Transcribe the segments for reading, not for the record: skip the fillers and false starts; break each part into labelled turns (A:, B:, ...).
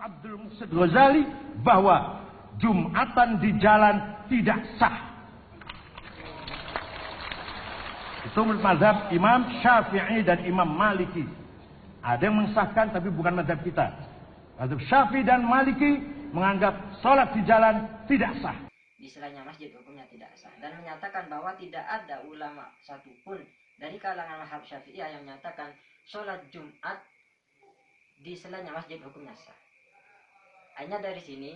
A: Abdul Muhsin Ghazali bahwa Jumatan di jalan tidak sah. Itu menurut mazhab Imam Syafi'i dan Imam Maliki. Ada yang mensahkan tapi bukan mazhab kita. Mazhab Syafi'i dan Maliki menganggap sholat di jalan tidak sah.
B: Di selainnya masjid hukumnya tidak sah, dan menyatakan bahwa tidak ada ulama satupun dari kalangan mazhab Syafi'iyah yang menyatakan sholat Jumat di selainnya masjid hukumnya sah. Hanya dari sini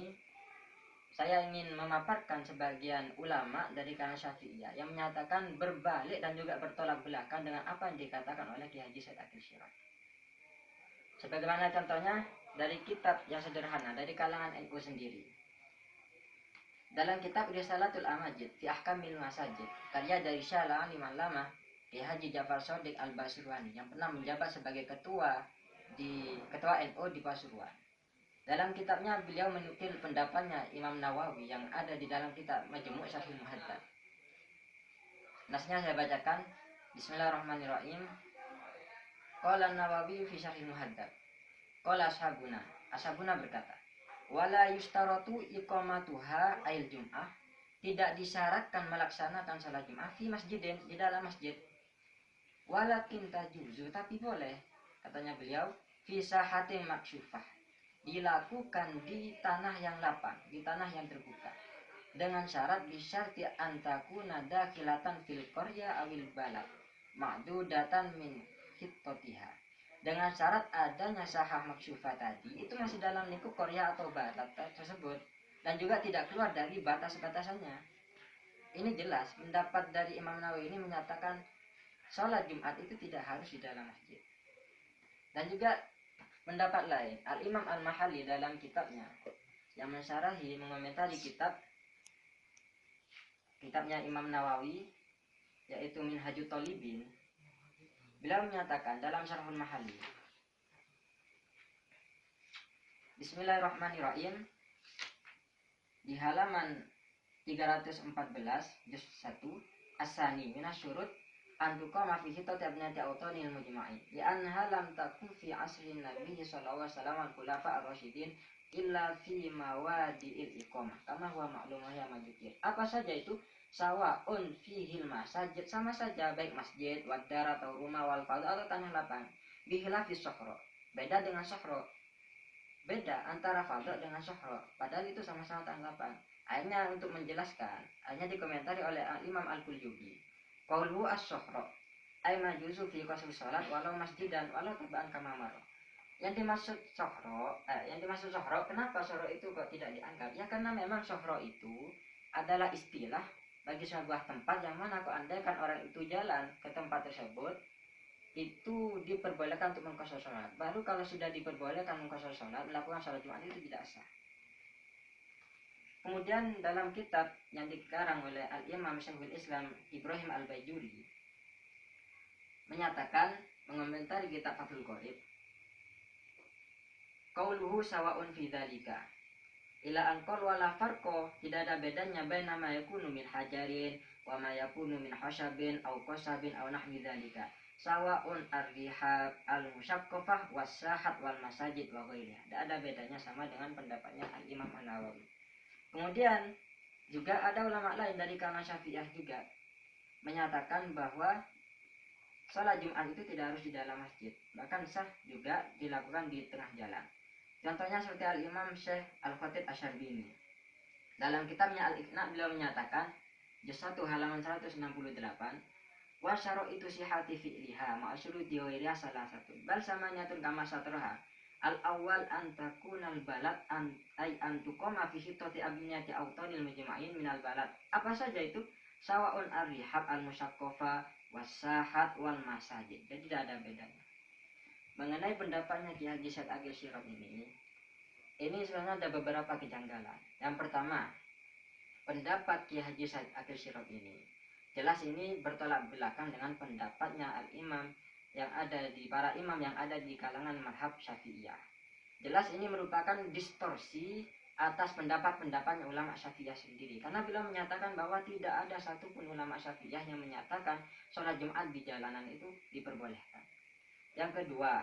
B: saya ingin memaparkan sebagian ulama dari kalangan Syafi'iyah yang menyatakan berbalik dan juga bertolak belakang dengan apa yang dikatakan oleh Kiai Haji Said Akil Siraj. Sebagaimana contohnya dari kitab yang sederhana dari kalangan NU sendiri. Dalam kitab Risalatul Amajid fi Ahkamil Masajid, karya dari Syala Alim Allamah Kiai Haji Ja'far Shadiq Al-Basirwani yang pernah menjabat sebagai ketua NU di Pasuruan. Dalam kitabnya beliau menukil pendapatnya Imam Nawawi yang ada di dalam kitab Majmu' Syarhil Muhadzab. Nasnya saya bacakan. Bismillahirrahmanirrahim. Qala Nawawi fi Syarhil Muhadzab. Qala ashabuna berkata, wala yustaratu iqamatuha ail jum'ah, tidak disyaratkan melaksanakan salat Jumat fi masjidin, di dalam masjid. Walakin tajuzu, tapi boleh, katanya beliau, fi sahatin maksyufah, dilakukan di tanah yang lapang, di tanah yang terbuka, dengan syarat bisyarti antakuna dakhilatan fil qarya awil balad ma'dudatan min hittatiha, dengan syarat adanya sahah maksyufah tadi itu masih dalam lingkup qarya atau balad tersebut dan juga tidak keluar dari batas-batasannya. Ini jelas pendapat dari Imam Nawawi ini menyatakan sholat Jumat itu tidak harus di dalam masjid. Dan juga pendapat lain, Al-Imam Al-Mahalli dalam kitabnya yang mensyarahi, mengomentari kitabnya Imam Nawawi, yaitu Minhajut Thalibin, beliau menyatakan dalam Syarhul Mahalli, Bismillahirrahmanirrahim, di halaman 314 juz 1, As-Sani minasyurut antuqama fi hitati abnati awtanil mujma'i li anha lam takun fi asrin nabi sallallahu alaihi wasallam al-khulafa ar-rasyidin illa fi mawadi'il iqamah kama huwa ma'lumah ya majukir. Apa saja itu? Sawa'un fihil masajid, sama saja baik masjid, wadar atau rumah, wal fadl atau tanah lapang. Bihilafis sohro, beda dengan sohro, beda antara fadl dengan sohro, padahal itu sama-sama tanah lapang. Akhirnya untuk menjelaskan, hanya dikomentari oleh Imam Al-Qurtubi. Qauluhu as-sohro ay majuzu fi qasr salat walau masjidan walau tabaan kama maro. Yang dimaksud sohro, kenapa sohro itu kok tidak dianggap? Ya karena memang sohro itu adalah istilah bagi sebuah tempat yang mana kok andaikan orang itu jalan ke tempat tersebut itu diperbolehkan untuk mengqashar sholat. Baru kalau sudah diperbolehkan mengqashar sholat, melakukan sholat Jumat itu tidak sah. Kemudian dalam kitab yang dikarang oleh Al-Imam Syekhul Islam Ibrahim Al-Bajuri menyatakan, mengomentari kitab Fathul Qorib, qauluhu sawa'un fi dzalika ila anqal wala farqo, tidak ada bedanya baina ma yakunu min hajarin wa ma yakunu min khashabin aw qasabin aw nahwi dzalika sawa'un ar-rihab al-musyaqqafah was-sahat wal masajid wa ghairiha. Tidak ada bedanya, sama dengan pendapatnya Al-Imam An-Nawawi. Kemudian juga ada ulama lain dari kalangan Syafi'iyah juga menyatakan bahwa salat Jumat itu tidak harus di dalam masjid, bahkan sah juga dilakukan di tengah jalan. Contohnya seperti Al-Imam Syekh Al-Khatib Asy-Syarbini. Dalam kitabnya Al-Iqna' beliau menyatakan, juz 1 halaman 168, wa syara'itu sihhati fi'liha ma'a syuruti ghairiha salasatun bal samaniyatun kama satraha. Al-awwal an takunal balad ay an tuqama fi hittati abniyati awtanil mujma'in minal balad. Apa saja itu? Sawa'un ar-rihab al-musyaqqafa was-sahat wal masajid. Jadi tidak ada bedanya. Mengenai pendapatnya Kiai Haji Said Akil Siraj ini sebenarnya ada beberapa kejanggalan. Yang pertama, pendapat Kiai Haji Said Akil Siraj ini jelas ini bertolak belakang dengan pendapatnya al-imam yang ada di para imam yang ada di kalangan mazhab Syafi'iyah. Jelas ini merupakan distorsi atas pendapat-pendapatnya ulama Syafi'iyah sendiri, karena beliau menyatakan bahwa tidak ada satupun ulama Syafi'iyah yang menyatakan sholat Jumat di jalanan itu diperbolehkan. Yang kedua,